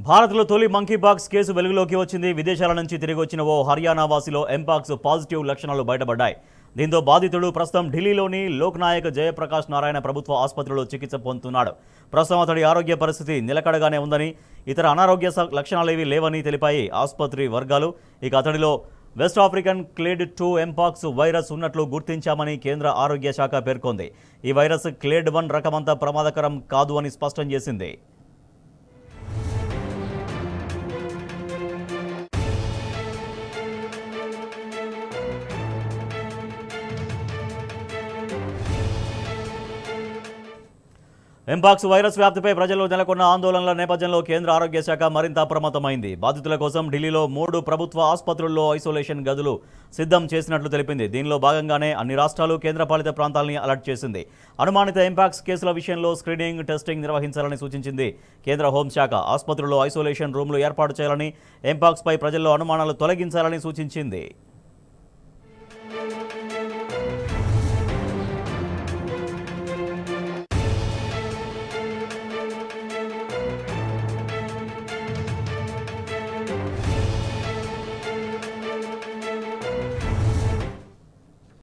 భారత్లో తొలి monkeypox case వెలుగులోకి వచ్చింది. విదేశాల నుంచి తిరిగి వచ్చిన ఓ హర్యానా వాసిలో ఎంపాక్స్ పాజిటివ్ లక్షణాలు బయటపడ్డాయి. దీంతో బాధితుడు ప్రస్తుతం ఢిల్లీలోని లోక్నాయక్ జయప్రకాష్ నారాయణ ప్రభుత్వ ఆసుపత్రిలో చికిత్స పొందుతున్నాడు. ప్రస్తుతం అతడి ఆరోగ్య పరిస్థితి నిలకడగానే ఉందని, ఇతర అనారోగ్య లక్షణాలేవీ లేవని తెలిపాయి ఆసుపత్రి వర్గాలు. ఇక అతడిలో west African clade 2 mpox virus ఉన్నట్లు గుర్తించామని కేంద్ర ఆరోగ్య శాఖ పేర్కొంది. ఈ వైరస్ క్లేడ్ 1 రకమంతా ప్రమాదకరం కాదు అని స్పష్టం చేసింది. ఎంపాక్స్ వైరస్ వ్యాప్తిపై ప్రజల్లో నెలకొన్న ఆందోళనల నేపథ్యంలో కేంద్ర ఆరోగ్య శాఖ మరింత అప్రమత్తమైంది. బాధితుల కోసం ఢిల్లీలో 3 ప్రభుత్వ ఆసుపత్రుల్లో ఐసోలేషన్ గదులు సిద్ధం చేసినట్లు తెలిపింది. దీనిలో భాగంగానే అన్ని రాష్ట్రాలు, కేంద్రపాలిత ప్రాంతాలని అలర్ట్ చేసింది. అనుమానిత ఎంపాక్స్ కేసుల విషయంలో స్క్రీనింగ్, టెస్టింగ్ నిర్వహించాలని సూచించింది కేంద్ర హోంశాఖ. ఆసుపత్రుల్లో ఐసోలేషన్ రూమ్లు ఏర్పాటు చేయాలని, ఎంపాక్స్పై ప్రజల్లో అనుమానాలు తొలగించాలని సూచించింది.